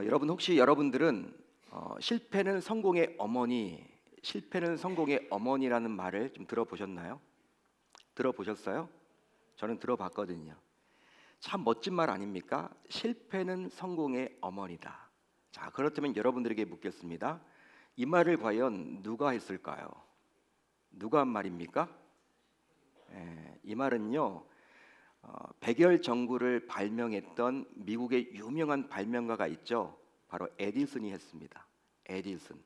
여러분 혹시 여러분들은 실패는 성공의 어머니, 실패는 성공의 어머니라는 말을 좀 들어보셨나요? 들어보셨어요? 저는 들어봤거든요. 참 멋진 말 아닙니까? 실패는 성공의 어머니다. 자, 그렇다면 여러분들에게 묻겠습니다. 이 말을 과연 누가 했을까요? 누가 한 말입니까? 이 말은요, 백열 전구를 발명했던 미국의 유명한 발명가가 있죠. 바로 에디슨이 했습니다. 에디슨.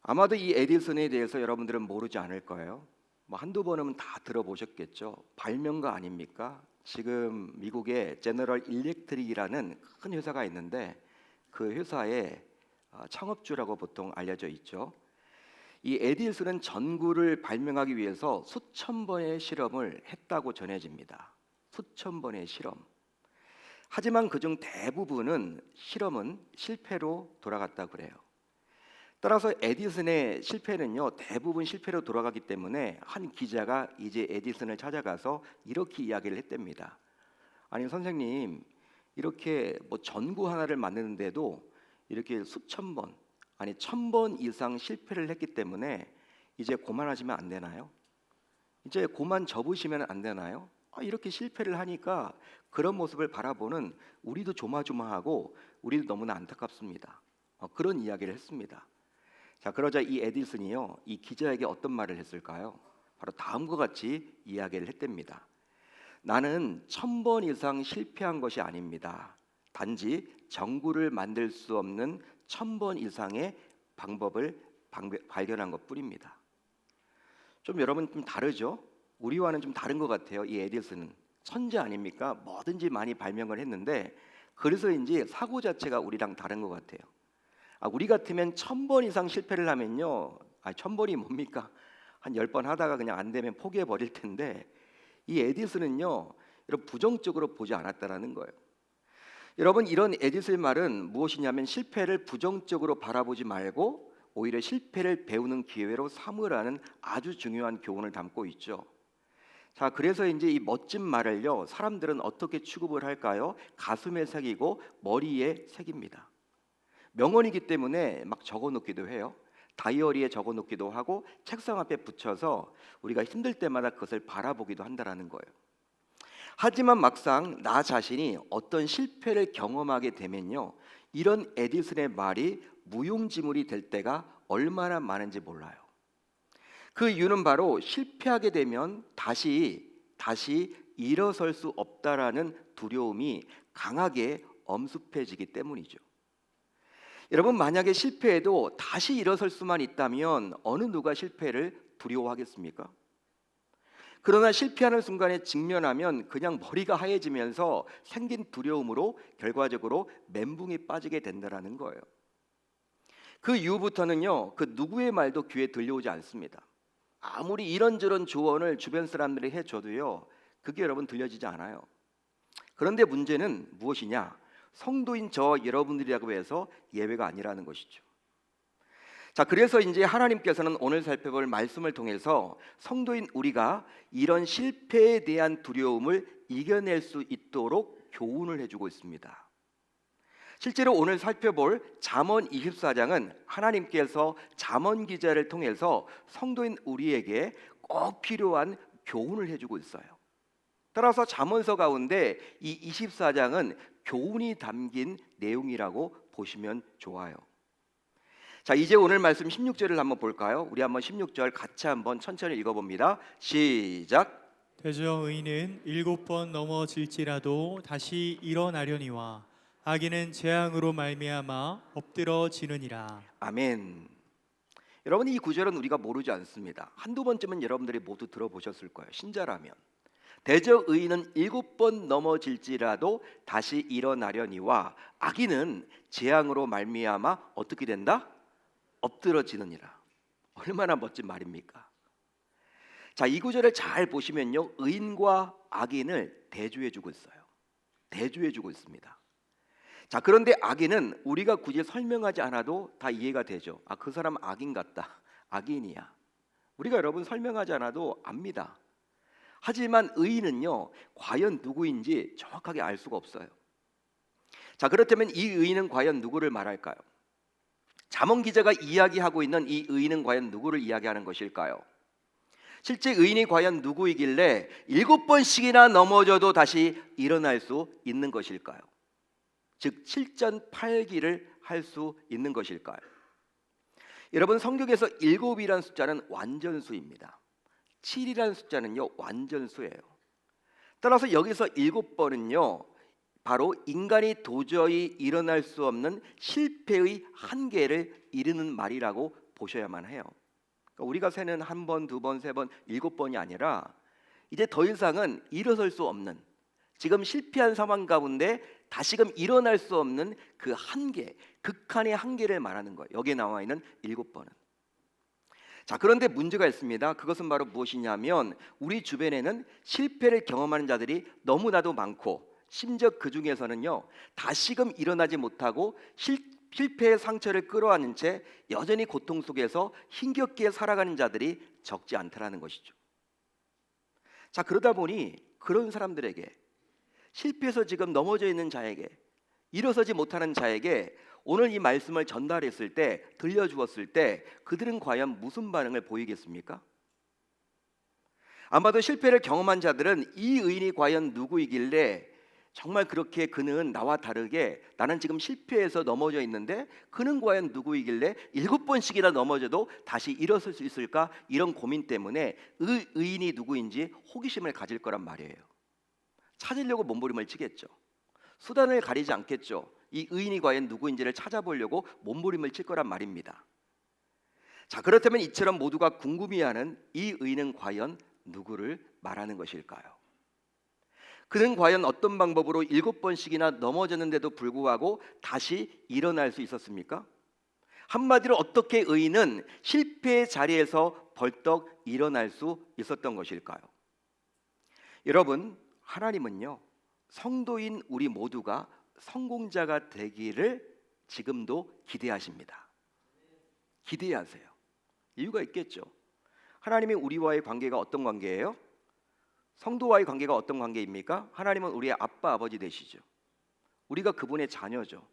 아마도 이 에디슨에 대해서 여러분들은 모르지 않을 거예요. 뭐 한두 번은 다 들어보셨겠죠. 발명가 아닙니까? 지금 미국의 제너럴 일렉트릭이라는 큰 회사가 있는데 그 회사의 창업주라고 보통 알려져 있죠. 이 에디슨은 전구를 발명하기 위해서 수천 번의 실험을 했다고 전해집니다. 수천 번의 실험. 하지만 그중 대부분은 실험은 실패로 돌아갔다 그래요. 따라서 에디슨의 실패는요, 대부분 실패로 돌아가기 때문에 한 기자가 이제 에디슨을 찾아가서 이렇게 이야기를 했답니다. 아니 선생님, 이렇게 뭐 전구 하나를 만드는데도 이렇게 수천 번, 아니 1000번 이상 실패를 했기 때문에 이제 그만하시면 안 되나요? 이제 그만 접으시면 안 되나요? 이렇게 실패를 하니까 그런 모습을 바라보는 우리도 조마조마하고 우리도 너무나 안타깝습니다. 그런 이야기를 했습니다. 자, 그러자 이 에디슨이요, 이 기자에게 어떤 말을 했을까요? 바로 다음과 같이 이야기를 했답니다. 나는 1000번 이상 실패한 것이 아닙니다. 단지 전구를 만들 수 없는 1000번 이상의 방법을 발견한 것뿐입니다. 좀 여러분 좀 다르죠? 우리와는 좀 다른 것 같아요. 이 에디슨은 천재 아닙니까? 뭐든지 많이 발명을 했는데 그래서인지 사고 자체가 우리랑 다른 것 같아요. 우리 같으면 1000번 이상 실패를 하면요, 1000번이 뭡니까? 한 10번 하다가 그냥 안 되면 포기해 버릴 텐데 이 에디슨은요, 여러분 부정적으로 보지 않았다라는 거예요. 여러분, 이런 에디슨의 말은 무엇이냐면 실패를 부정적으로 바라보지 말고 오히려 실패를 배우는 기회로 삼으라는 아주 중요한 교훈을 담고 있죠. 자, 그래서 이제 이 멋진 말을요, 사람들은 어떻게 취급을 할까요? 가슴에 새기고 머리에 새깁니다. 명언이기 때문에 막 적어놓기도 해요. 다이어리에 적어놓기도 하고 책상 앞에 붙여서 우리가 힘들 때마다 그것을 바라보기도 한다라는 거예요. 하지만 막상 나 자신이 어떤 실패를 경험하게 되면요, 이런 에디슨의 말이 무용지물이 될 때가 얼마나 많은지 몰라요. 그 이유는 바로 실패하게 되면 다시 일어설 수 없다라는 두려움이 강하게 엄습해지기 때문이죠. 여러분, 만약에 실패해도 다시 일어설 수만 있다면 어느 누가 실패를 두려워하겠습니까? 그러나 실패하는 순간에 직면하면 그냥 머리가 하얘지면서 생긴 두려움으로 결과적으로 멘붕에 빠지게 된다는 거예요. 그 이후부터는요, 그 누구의 말도 귀에 들려오지 않습니다. 아무리 이런저런 조언을 주변 사람들이 해줘도요, 그게 여러분 들려지지 않아요. 그런데 문제는 무엇이냐? 성도인 저 여러분들이라고 해서 예외가 아니라는 것이죠. 자, 그래서 이제 하나님께서는 오늘 살펴볼 말씀을 통해서 성도인 우리가 이런 실패에 대한 두려움을 이겨낼 수 있도록 교훈을 해주고 있습니다. 실제로 오늘 살펴볼 잠언 24장은 하나님께서 잠언 기자를 통해서 성도인 우리에게 꼭 필요한 교훈을 해주고 있어요. 따라서 잠언서 가운데 이 24장은 교훈이 담긴 내용이라고 보시면 좋아요. 자, 이제 오늘 말씀 16절을 한번 볼까요? 우리 한번 16절 같이 한번 천천히 읽어봅니다. 시작. 되저 의인은 7번 넘어질지라도 다시 일어나려니와 악인은 재앙으로 말미암아 엎드러지느니라. 아멘. 여러분, 이 구절은 우리가 모르지 않습니다. 한두 번쯤은 여러분들이 모두 들어보셨을 거예요. 신자라면. 대저 의인은 7번 넘어질지라도 다시 일어나려니와 악인은 재앙으로 말미암아 어떻게 된다? 엎드러지느니라. 얼마나 멋진 말입니까? 자, 이 구절을 잘 보시면요, 의인과 악인을 대조해주고 있어요. 대조해주고 있습니다. 자, 그런데 악인은 우리가 굳이 설명하지 않아도 다 이해가 되죠. 그 사람 악인 같다, 악인이야. 우리가 여러분 설명하지 않아도 압니다. 하지만 의인은요, 과연 누구인지 정확하게 알 수가 없어요. 자, 그렇다면 이 의인은 과연 누구를 말할까요? 잠언 기자가 이야기하고 있는 이 의인은 과연 누구를 이야기하는 것일까요? 실제 의인이 과연 누구이길래 7번씩이나 넘어져도 다시 일어날 수 있는 것일까요? 즉 7전8기를 할 수 있는 것일까요? 여러분, 성경에서 7이라는 숫자는 완전수입니다. 7이라는 숫자는요, 완전수예요. 따라서 여기서 7번은요, 바로 인간이 도저히 일어날 수 없는 실패의 한계를 이르는 말이라고 보셔야만 해요. 그러니까 우리가 세는 1번, 2번, 3번, 7번이 아니라 이제 더 이상은 일어설 수 없는, 지금 실패한 상황 가운데 다시금 일어날 수 없는 그 한계, 극한의 한계를 말하는 거예요. 여기에 나와 있는 7번은. 자, 그런데 문제가 있습니다. 그것은 바로 무엇이냐면 우리 주변에는 실패를 경험하는 자들이 너무나도 많고, 심지어 그 중에서는요, 다시금 일어나지 못하고 실패의 상처를 끌어안은 채 여전히 고통 속에서 힘겹게 살아가는 자들이 적지 않다라는 것이죠. 자, 그러다 보니 그런 사람들에게, 실패해서 지금 넘어져 있는 자에게, 일어서지 못하는 자에게 오늘 이 말씀을 전달했을 때, 들려주었을 때 그들은 과연 무슨 반응을 보이겠습니까? 아마도 실패를 경험한 자들은 이 의인이 과연 누구이길래 정말 그렇게 그는 나와 다르게 나는 지금 실패해서 넘어져 있는데 그는 과연 누구이길래 7번씩이나 넘어져도 다시 일어설 수 있을까? 이런 고민 때문에 의인이 누구인지 호기심을 가질 거란 말이에요. 찾으려고 몸부림을 치겠죠. 수단을 가리지 않겠죠. 이 의인이 과연 누구인지를 찾아보려고 몸부림을 칠 거란 말입니다. 자, 그렇다면 이처럼 모두가 궁금해하는 이 의인은 과연 누구를 말하는 것일까요? 그는 과연 어떤 방법으로 7번씩이나 넘어졌는데도 불구하고 다시 일어날 수 있었습니까? 한마디로 어떻게 의인은 실패의 자리에서 벌떡 일어날 수 있었던 것일까요? 여러분, 하나님은요, 성도인 우리 모두가 성공자가 되기를 지금도 기대하십니다. 기대하세요. 이유가 있겠죠. 하나님이 우리와의 관계가 어떤 관계예요? 성도와의 관계가 어떤 관계입니까? 하나님은 우리의 아빠, 아버지 되시죠. 우리가 그분의 자녀죠.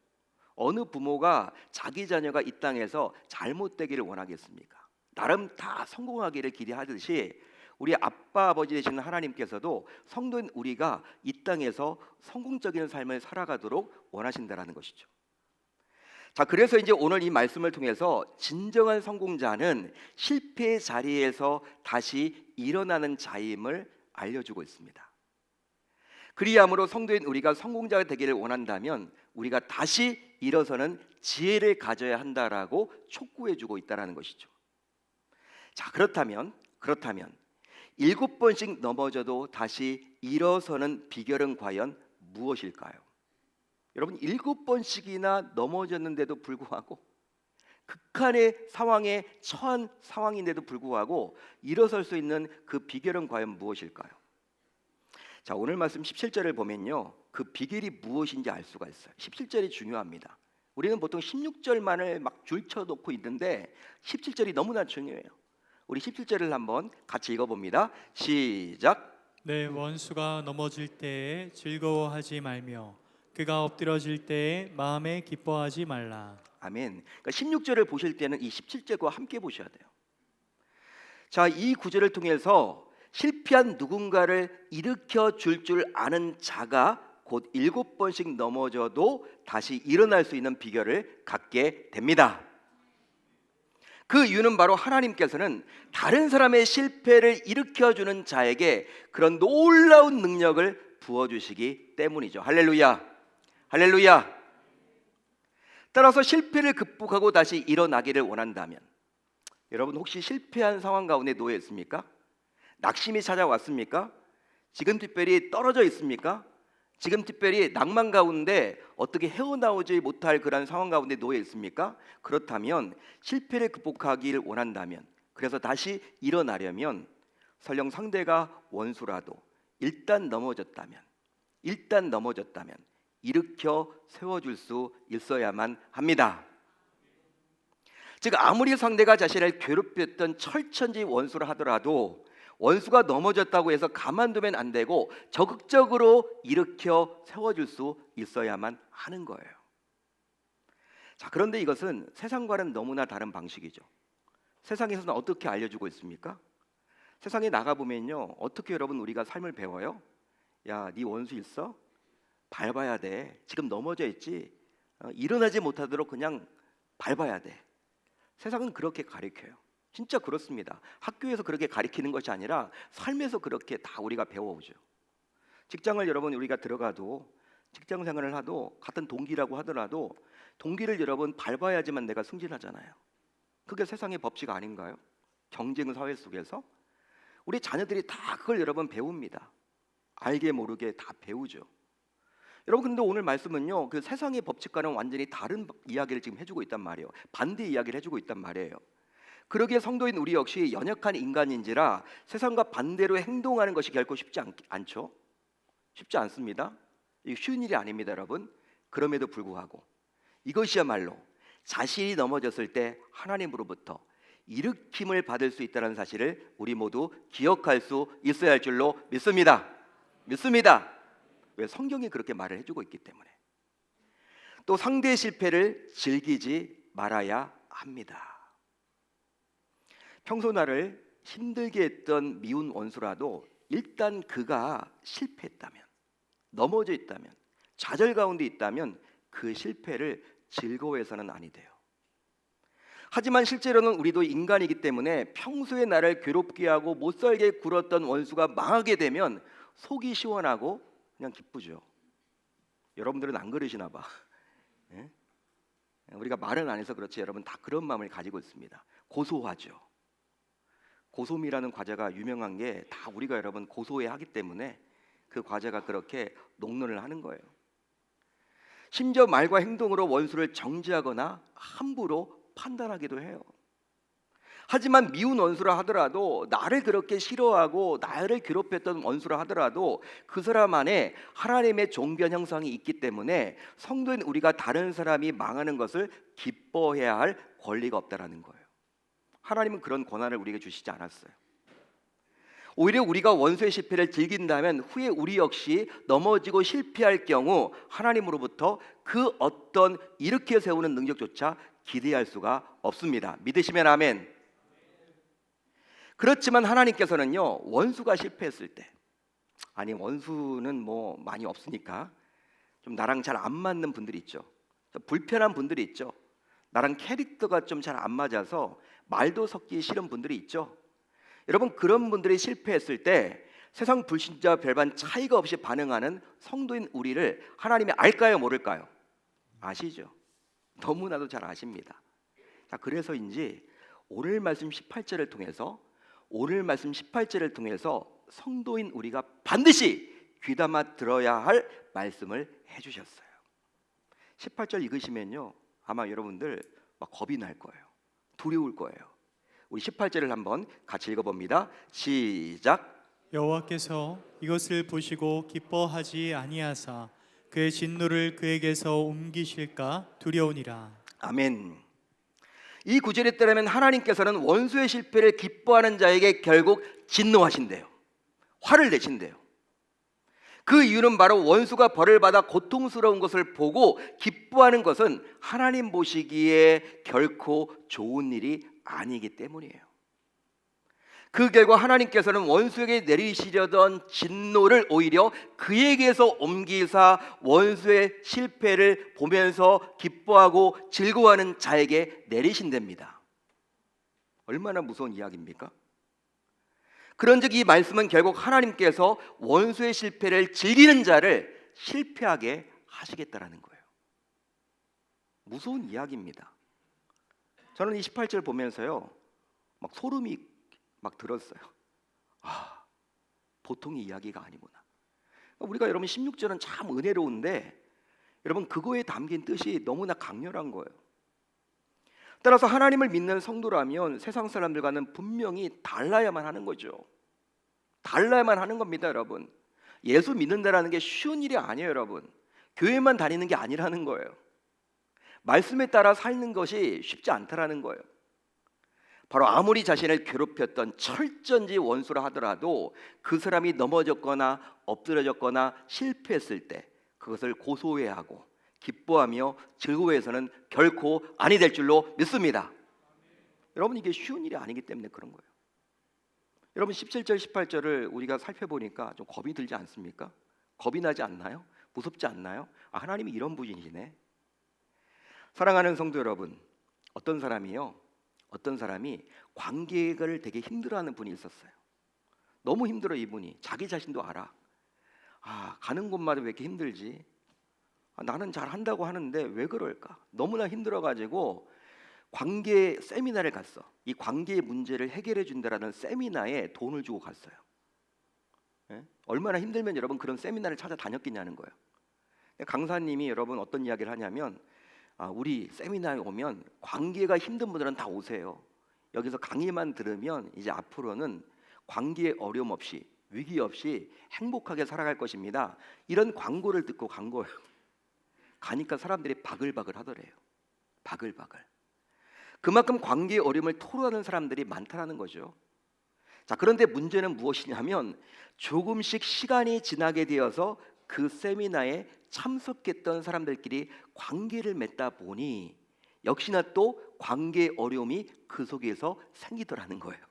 어느 부모가 자기 자녀가 이 땅에서 잘못되기를 원하겠습니까? 나름 다 성공하기를 기대하듯이 우리 아빠, 아버지 되시는 하나님께서도 성도인 우리가 이 땅에서 성공적인 삶을 살아가도록 원하신다라는 것이죠. 자, 그래서 이제 오늘 이 말씀을 통해서 진정한 성공자는 실패의 자리에서 다시 일어나는 자임을 알려주고 있습니다. 그리함으로 성도인 우리가 성공자가 되기를 원한다면 우리가 다시 일어서는 지혜를 가져야 한다라고 촉구해주고 있다라는 것이죠. 자, 그렇다면 7번씩 넘어져도 다시 일어서는 비결은 과연 무엇일까요? 여러분, 7번씩이나 넘어졌는데도 불구하고, 극한의 상황에 처한 상황인데도 불구하고 일어설 수 있는 그 비결은 과연 무엇일까요? 자, 오늘 말씀 17절을 보면요, 그 비결이 무엇인지 알 수가 있어요. 17절이 중요합니다. 우리는 보통 16절만을 막 줄쳐놓고 있는데 17절이 너무나 중요해요. 우리 17절을 한번 같이 읽어봅니다. 시작. 내 원수가 넘어질 때에 즐거워하지 말며 그가 엎드러질 때에 마음에 기뻐하지 말라. 아멘. 그러니까 16절을 보실 때는 이 17절과 함께 보셔야 돼요. 자, 이 구절을 통해서 실패한 누군가를 일으켜 줄 아는 자가 곧 7번씩 넘어져도 다시 일어날 수 있는 비결을 갖게 됩니다. 그 이유는 바로 하나님께서는 다른 사람의 실패를 일으켜주는 자에게 그런 놀라운 능력을 부어주시기 때문이죠. 할렐루야, 할렐루야. 따라서 실패를 극복하고 다시 일어나기를 원한다면, 여러분 혹시 실패한 상황 가운데 놓여 있습니까? 낙심이 찾아왔습니까? 지금 특별히 떨어져 있습니까? 지금 특별히 낭만 가운데 어떻게 헤어나오지 못할 그런 상황 가운데 놓여 있습니까? 그렇다면 실패를 극복하기를 원한다면, 그래서 다시 일어나려면 설령 상대가 원수라도 일단 넘어졌다면 일으켜 세워줄 수 있어야만 합니다. 즉 아무리 상대가 자신을 괴롭혔던 철천지 원수라 하더라도 원수가 넘어졌다고 해서 가만두면 안 되고 적극적으로 일으켜 세워줄 수 있어야만 하는 거예요. 자, 그런데 이것은 세상과는 너무나 다른 방식이죠. 세상에서는 어떻게 알려주고 있습니까? 세상에 나가보면요, 어떻게 여러분 우리가 삶을 배워요? 야, 네 원수 있어? 밟아야 돼. 지금 넘어져 있지? 일어나지 못하도록 그냥 밟아야 돼. 세상은 그렇게 가르쳐요. 진짜 그렇습니다. 학교에서 그렇게 가르치는 것이 아니라 삶에서 그렇게 다 우리가 배워오죠. 직장을 여러분 우리가 들어가도, 직장 생활을 하도, 같은 동기라고 하더라도 동기를 여러분 밟아야지만 내가 승진하잖아요. 그게 세상의 법칙 아닌가요? 경쟁 사회 속에서 우리 자녀들이 다 그걸 여러분 배웁니다. 알게 모르게 다 배우죠. 여러분, 근데 오늘 말씀은요, 그 세상의 법칙과는 완전히 다른 이야기를 지금 해주고 있단 말이에요. 반대 이야기를 해주고 있단 말이에요. 그러기에 성도인 우리 역시 연약한 인간인지라 세상과 반대로 행동하는 것이 결코 쉽지 않죠. 쉽지 않습니다. 이게 쉬운 일이 아닙니다, 여러분. 그럼에도 불구하고 이것이야말로 자신이 넘어졌을 때 하나님으로부터 일으킴을 받을 수 있다는 사실을 우리 모두 기억할 수 있어야 할 줄로 믿습니다. 왜? 성경이 그렇게 말을 해주고 있기 때문에. 또 상대의 실패를 즐기지 말아야 합니다. 평소 나를 힘들게 했던 미운 원수라도 일단 그가 실패했다면, 넘어져 있다면, 좌절 가운데 있다면 그 실패를 즐거워해서는 아니 돼요. 하지만 실제로는 우리도 인간이기 때문에 평소에 나를 괴롭게 하고 못살게 굴었던 원수가 망하게 되면 속이 시원하고 그냥 기쁘죠. 여러분들은 안 그러시나 봐. 예? 우리가 말은 안 해서 그렇지 여러분 다 그런 마음을 가지고 있습니다. 고소하죠. 고소미라는 과자가 유명한 게 다 우리가 여러분 고소해 하기 때문에 그 과자가 그렇게 농론을 하는 거예요. 심지어 말과 행동으로 원수를 정죄하거나 함부로 판단하기도 해요. 하지만 미운 원수라 하더라도, 나를 그렇게 싫어하고 나를 괴롭혔던 원수라 하더라도 그 사람 안에 하나님의 종변 형상이 있기 때문에 성도인 우리가 다른 사람이 망하는 것을 기뻐해야 할 권리가 없다라는 거예요. 하나님은 그런 권한을 우리에게 주시지 않았어요. 오히려 우리가 원수의 실패를 즐긴다면 후에 우리 역시 넘어지고 실패할 경우 하나님으로부터 그 어떤 일으켜 세우는 능력조차 기대할 수가 없습니다. 믿으시면 아멘. 그렇지만 하나님께서는요, 원수가 실패했을 때, 아니 원수는 뭐 많이 없으니까 좀 나랑 잘 안 맞는 분들이 있죠. 불편한 분들이 있죠. 나랑 캐릭터가 좀 잘 안 맞아서 말도 섞기 싫은 분들이 있죠. 여러분, 그런 분들이 실패했을 때 세상 불신자와 별반 차이가 없이 반응하는 성도인 우리를 하나님이 알까요, 모를까요? 아시죠? 너무나도 잘 아십니다. 자, 그래서인지 오늘 말씀 18절을 통해서 성도인 우리가 반드시 귀담아 들어야 할 말씀을 해주셨어요. 18절 읽으시면요, 아마 여러분들 막 겁이 날 거예요. 두려울 거예요. 우리 18절을 한번 같이 읽어봅니다. 시작. 여호와께서 이것을 보시고 기뻐하지 아니하사 그의 진노를 그에게서 옮기실까 두려우니라. 아멘. 이 구절에 따르면 하나님께서는 원수의 실패를 기뻐하는 자에게 결국 진노하신대요. 화를 내신대요. 그 이유는 바로 원수가 벌을 받아 고통스러운 것을 보고 기뻐하는 것은 하나님 보시기에 결코 좋은 일이 아니기 때문이에요. 그 결과 하나님께서는 원수에게 내리시려던 진노를 오히려 그에게서 옮기사 원수의 실패를 보면서 기뻐하고 즐거워하는 자에게 내리신답니다. 얼마나 무서운 이야기입니까? 그런즉 이 말씀은 결국 하나님께서 원수의 실패를 즐기는 자를 실패하게 하시겠다라는 거예요. 무서운 이야기입니다. 저는 이 18절 보면서요, 막 소름이 막 들었어요. 아, 보통의 이야기가 아니구나. 우리가 여러분 16절은 참 은혜로운데 여러분 그거에 담긴 뜻이 너무나 강렬한 거예요. 따라서 하나님을 믿는 성도라면 세상 사람들과는 분명히 달라야만 하는 거죠. 달라야만 하는 겁니다, 여러분. 예수 믿는다라는 게 쉬운 일이 아니에요, 여러분. 교회만 다니는 게 아니라는 거예요. 말씀에 따라 사는 것이 쉽지 않다라는 거예요. 바로 아무리 자신을 괴롭혔던 철전지 원수라 하더라도 그 사람이 넘어졌거나 엎드려졌거나 실패했을 때 그것을 고소해하고 기뻐하며 즐거워해서는 결코 아니 될 줄로 믿습니다. 여러분, 이게 쉬운 일이 아니기 때문에 그런 거예요. 여러분, 17절 18절을 우리가 살펴보니까 좀 겁이 들지 않습니까? 겁이 나지 않나요? 무섭지 않나요? 하나님이 이런 분이시네. 사랑하는 성도 여러분, 어떤 사람이 관계를 되게 힘들어하는 분이 있었어요. 너무 힘들어. 이분이 자기 자신도 알아. 가는 곳마다 왜 이렇게 힘들지? 나는 잘 한다고 하는데 왜 그럴까? 너무나 힘들어가지고 관계 세미나를 갔어. 이 관계의 문제를 해결해 준다라는 세미나에 돈을 주고 갔어요. 예? 얼마나 힘들면 여러분 그런 세미나를 찾아다녔겠냐는 거예요. 강사님이 여러분 어떤 이야기를 하냐면, 우리 세미나에 오면 관계가 힘든 분들은 다 오세요. 여기서 강의만 들으면 이제 앞으로는 관계에 어려움 없이 위기 없이 행복하게 살아갈 것입니다. 이런 광고를 듣고 간 거예요. 가니까 사람들이 바글바글 하더래요. 바글바글. 그만큼 관계의 어려움을 토로하는 사람들이 많다는 거죠. 자, 그런데 문제는 무엇이냐면 조금씩 시간이 지나게 되어서 그 세미나에 참석했던 사람들끼리 관계를 맺다 보니 역시나 또 관계의 어려움이 그 속에서 생기더라는 거예요.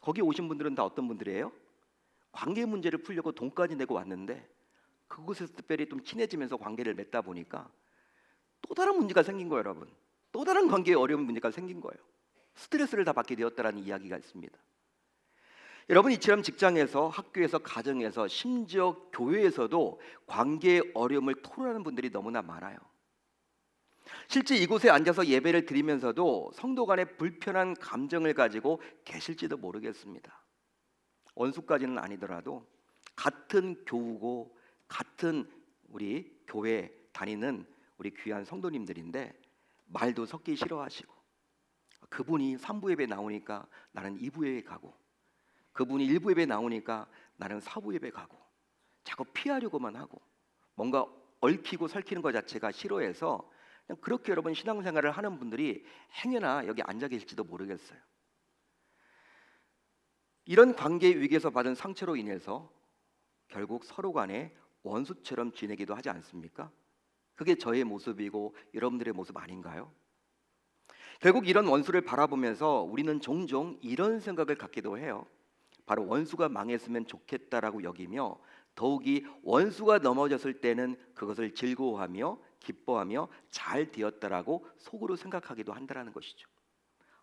거기 오신 분들은 다 어떤 분들이에요? 관계 문제를 풀려고 돈까지 내고 왔는데 그곳에서 특별히 좀 친해지면서 관계를 맺다 보니까 또 다른 문제가 생긴 거예요. 여러분, 또 다른 관계의 어려운 문제가 생긴 거예요. 스트레스를 다 받게 되었다는 이야기가 있습니다. 여러분, 이처럼 직장에서, 학교에서, 가정에서, 심지어 교회에서도 관계의 어려움을 토로하는 분들이 너무나 많아요. 실제 이곳에 앉아서 예배를 드리면서도 성도 간에 불편한 감정을 가지고 계실지도 모르겠습니다. 원수까지는 아니더라도 같은 교우고 같은 우리 교회 다니는 우리 귀한 성도님들인데 말도 섞기 싫어하시고, 그분이 3부 예배 나오니까 나는 2부 예배 가고, 그분이 1부 예배 나오니까 나는 4부 예배 가고, 자꾸 피하려고만 하고 뭔가 얽히고 설키는 것 자체가 싫어해서 그냥 그렇게 여러분 신앙생활을 하는 분들이 행여나 여기 앉아 계실지도 모르겠어요. 이런 관계 위기에서 받은 상처로 인해서 결국 서로 간에 원수처럼 지내기도 하지 않습니까? 그게 저의 모습이고 여러분들의 모습 아닌가요? 결국 이런 원수를 바라보면서 우리는 종종 이런 생각을 갖기도 해요. 바로 원수가 망했으면 좋겠다라고 여기며 더욱이 원수가 넘어졌을 때는 그것을 즐거워하며 기뻐하며 잘 되었다라고 속으로 생각하기도 한다라는 것이죠.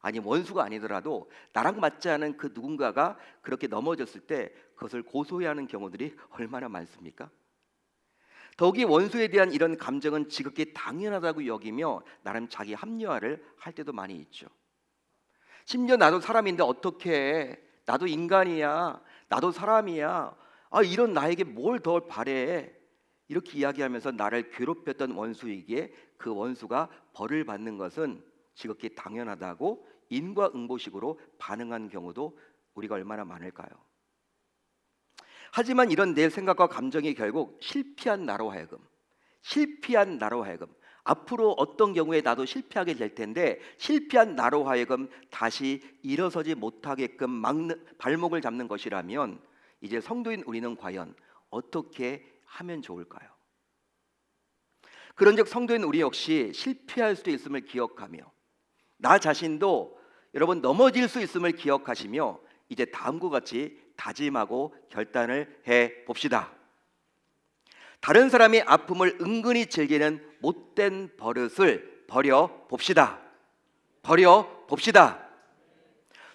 아니, 원수가 아니더라도 나랑 맞지 않은 그 누군가가 그렇게 넘어졌을 때 그것을 고소해하는 경우들이 얼마나 많습니까? 더욱이 원수에 대한 이런 감정은 지극히 당연하다고 여기며 나름 자기 합리화를 할 때도 많이 있죠. 심지어 나도 사람인데 어떻게 해? 나도 인간이야. 나도 사람이야. 이런 나에게 뭘 더 바래? 이렇게 이야기하면서 나를 괴롭혔던 원수에게 그 원수가 벌을 받는 것은 지극히 당연하다고 인과응보식으로 반응한 경우도 우리가 얼마나 많을까요? 하지만 이런 내 생각과 감정이 결국 실패한 나로 하여금 앞으로 어떤 경우에 나도 실패하게 될 텐데 실패한 나로 하여금 다시 일어서지 못하게끔 막는 발목을 잡는 것이라면 이제 성도인 우리는 과연 어떻게 하면 좋을까요? 그런즉 성도인 우리 역시 실패할 수도 있음을 기억하며 나 자신도 여러분 넘어질 수 있음을 기억하시며 이제 다음과 같이 다짐하고 결단을 해 봅시다. 다른 사람의 아픔을 은근히 즐기는 못된 버릇을 버려 봅시다.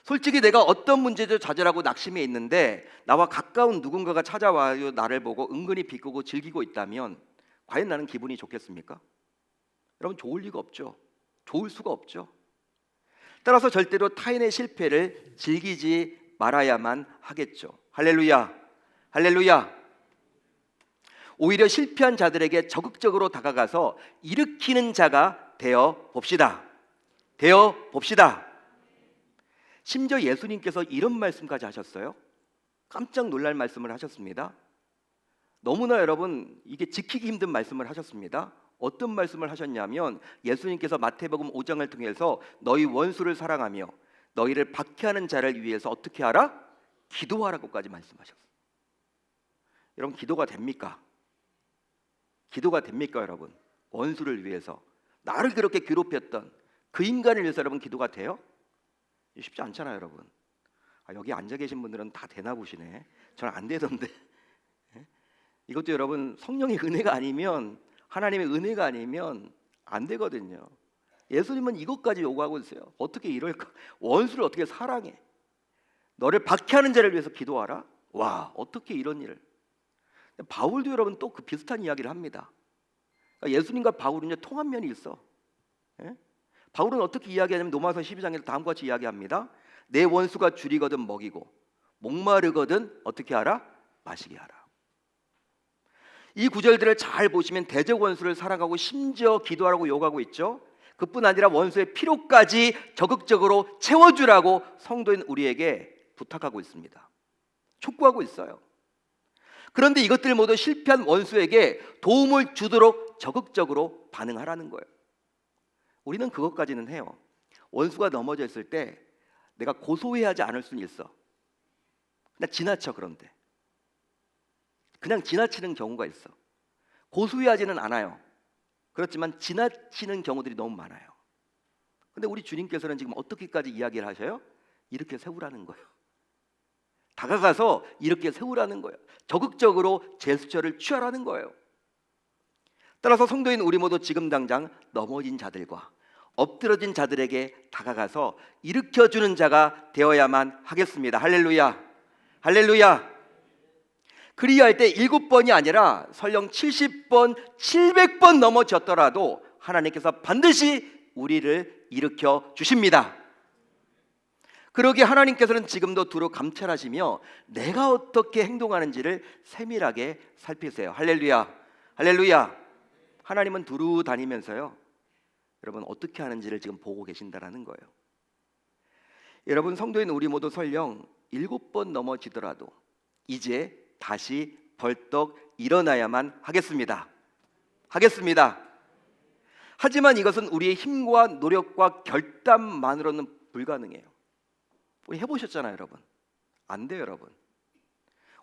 솔직히 내가 어떤 문제도 좌절하고 낙심해 있는데 나와 가까운 누군가가 찾아와요 나를 보고 은근히 비꼬고 즐기고 있다면 과연 나는 기분이 좋겠습니까? 여러분, 좋을 리가 없죠. 좋을 수가 없죠. 따라서 절대로 타인의 실패를 즐기지 말아야만 하겠죠. 할렐루야. 오히려 실패한 자들에게 적극적으로 다가가서 일으키는 자가 되어 봅시다. 심지어 예수님께서 이런 말씀까지 하셨어요. 깜짝 놀랄 말씀을 하셨습니다. 너무나 여러분 이게 지키기 힘든 말씀을 하셨습니다. 어떤 말씀을 하셨냐면 예수님께서 마태복음 5장을 통해서 너희 원수를 사랑하며 너희를 박해하는 자를 위해서 어떻게 하라? 기도하라고까지 말씀하셨어요. 여러분, 기도가 됩니까? 기도가 됩니까, 여러분? 원수를 위해서, 나를 그렇게 괴롭혔던 그 인간을 위해서 여러분 기도가 돼요? 쉽지 않잖아요, 여러분. 여기 앉아 계신 분들은 다 되나 보시네. 저는 안 되던데. 이것도 여러분 성령의 은혜가 아니면, 하나님의 은혜가 아니면 안 되거든요. 예수님은 이것까지 요구하고 있어요. 어떻게 이럴까? 원수를 어떻게 사랑해? 너를 박해하는 자를 위해서 기도하라? 와, 어떻게 이런 일을? 바울도 여러분 또 그 비슷한 이야기를 합니다. 예수님과 바울은 통한 면이 있어. 예? 바울은 어떻게 이야기하냐면 로마서 12장에서 다음과 같이 이야기합니다. 내 원수가 줄이거든 먹이고 목마르거든 어떻게 하라? 마시게 하라. 이 구절들을 잘 보시면 대적 원수를 사랑하고 심지어 기도하라고 요구하고 있죠. 그뿐 아니라 원수의 필요까지 적극적으로 채워주라고 성도인 우리에게 부탁하고 있습니다. 촉구하고 있어요. 그런데 이것들 모두 실패한 원수에게 도움을 주도록 적극적으로 반응하라는 거예요. 우리는 그것까지는 해요. 원수가 넘어져 있을 때 내가 고소해하지 않을 수는 있어. 그냥 지나쳐. 그런데 그냥 지나치는 경우가 있어. 고소해하지는 않아요. 그렇지만 지나치는 경우들이 너무 많아요. 근데 우리 주님께서는 지금 어떻게까지 이야기를 하셔요? 이렇게 세우라는 거예요. 다가가서 이렇게 세우라는 거예요. 적극적으로 제스처를 취하라는 거예요. 따라서 성도인 우리 모두 지금 당장 넘어진 자들과 엎드러진 자들에게 다가가서 일으켜주는 자가 되어야만 하겠습니다. 할렐루야, 할렐루야. 그리할 때 7번이 아니라 설령 70번, 700번 넘어졌더라도 하나님께서 반드시 우리를 일으켜 주십니다. 그러기에 하나님께서는 지금도 두루 감찰하시며 내가 어떻게 행동하는지를 세밀하게 살피세요. 할렐루야, 할렐루야. 하나님은 두루 다니면서요, 여러분 어떻게 하는지를 지금 보고 계신다라는 거예요. 여러분, 성도인 우리 모두 설령 7번 넘어지더라도 이제 다시 벌떡 일어나야만 하겠습니다. 하겠습니다. 하지만 이것은 우리의 힘과 노력과 결단만으로는 불가능해요. 우리 해보셨잖아요, 여러분. 안 돼요, 여러분.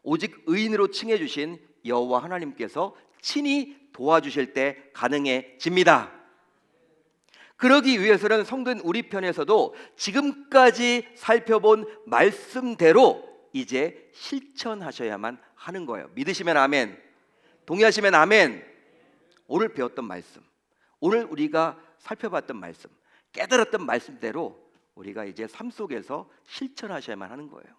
오직 의인으로 칭해 주신 여호와 하나님께서 친히 도와주실 때 가능해집니다. 그러기 위해서는 성도인 우리 편에서도 지금까지 살펴본 말씀대로 이제 실천하셔야만 하는 거예요. 믿으시면 아멘, 동의하시면 아멘. 오늘 배웠던 말씀, 오늘 우리가 살펴봤던 말씀, 깨달았던 말씀대로 우리가 이제 삶 속에서 실천하셔야만 하는 거예요.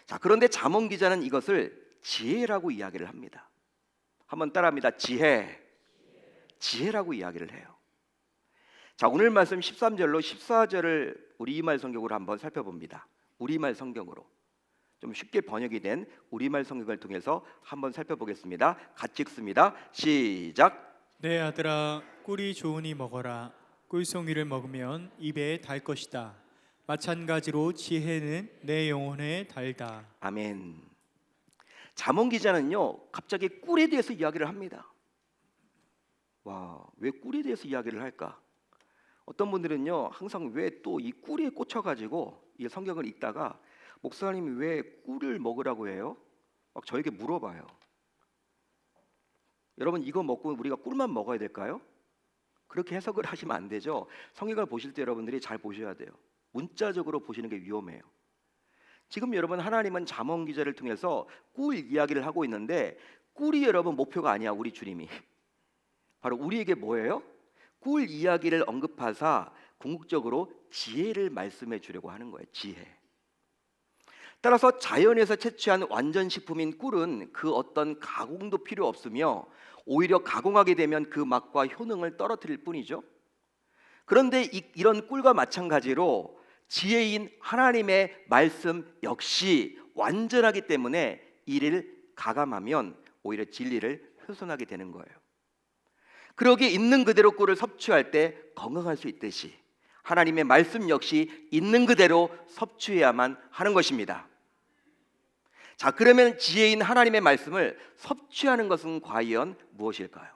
자, 그런데 잠언 기자는 이것을 지혜라고 이야기를 합니다. 한번 따라합니다. 지혜, 지혜라고 이야기를 해요. 자, 오늘 말씀 13절로 14절을 우리말 성경으로 한번 살펴봅니다. 우리말 성경으로 좀 쉽게 번역이 된 우리말 성경을 통해서 한번 살펴보겠습니다. 같이 읽습니다. 시작. 내 아들아, 꿀이 좋으니 먹어라. 꿀송이를 먹으면 입에 달 것이다. 마찬가지로 지혜는 내 영혼에 달다. 아멘. 잠언 기자는요, 갑자기 꿀에 대해서 이야기를 합니다. 와, 왜 꿀에 대해서 이야기를 할까? 어떤 분들은요, 항상 왜 또 이 꿀에 꽂혀가지고 이 성경을 읽다가 목사님이 왜 꿀을 먹으라고 해요? 막 저에게 물어봐요. 여러분, 이거 먹고 우리가 꿀만 먹어야 될까요? 그렇게 해석을 하시면 안 되죠. 성경을 보실 때 여러분들이 잘 보셔야 돼요. 문자적으로 보시는 게 위험해요. 지금 여러분, 하나님은 잠언 기자를 통해서 꿀 이야기를 하고 있는데 꿀이 여러분 목표가 아니야. 우리 주님이 바로 우리에게 뭐예요? 꿀 이야기를 언급하사 궁극적으로 지혜를 말씀해 주려고 하는 거예요. 지혜. 따라서 자연에서 채취한 완전 식품인 꿀은 그 어떤 가공도 필요 없으며 오히려 가공하게 되면 그 맛과 효능을 떨어뜨릴 뿐이죠. 그런데 이런 꿀과 마찬가지로 지혜인 하나님의 말씀 역시 완전하기 때문에 이를 가감하면 오히려 진리를 훼손하게 되는 거예요. 그러기에 있는 그대로 꿀을 섭취할 때 건강할 수 있듯이 하나님의 말씀 역시 있는 그대로 섭취해야만 하는 것입니다. 자, 그러면 지혜인 하나님의 말씀을 섭취하는 것은 과연 무엇일까요?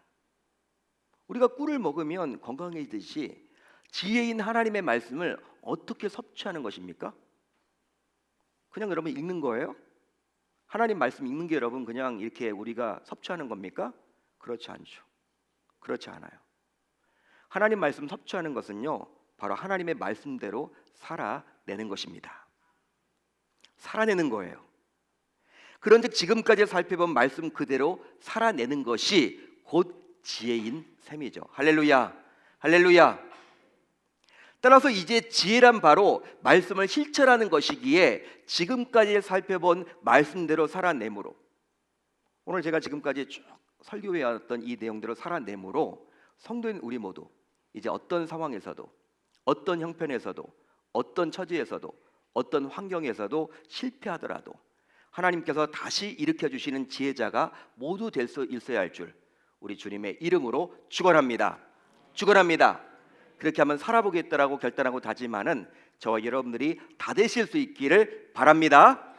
우리가 꿀을 먹으면 건강해지듯이 지혜인 하나님의 말씀을 어떻게 섭취하는 것입니까? 그냥 여러분 읽는 거예요? 하나님 말씀 읽는 게 여러분 그냥 이렇게 우리가 섭취하는 겁니까? 그렇지 않죠. 그렇지 않아요. 하나님 말씀 섭취하는 것은요, 바로 하나님의 말씀대로 살아내는 것입니다. 살아내는 거예요. 그런즉 지금까지 살펴본 말씀 그대로 살아내는 것이 곧 지혜인 셈이죠. 할렐루야, 할렐루야. 따라서 이제 지혜란 바로 말씀을 실천하는 것이기에 지금까지 살펴본 말씀대로 살아내므로, 오늘 제가 지금까지 쭉 설교해 왔던 이 내용대로 살아내므로 성도인 우리 모두 이제 어떤 상황에서도, 어떤 형편에서도, 어떤 처지에서도, 어떤 환경에서도 실패하더라도 하나님께서 다시 일으켜 주시는 지혜자가 모두 될 수 있어야 할 줄 우리 주님의 이름으로 축원합니다. 축원합니다. 그렇게 한번 살아보겠다라고 결단하고 다짐하는 저와 여러분들이 다 되실 수 있기를 바랍니다.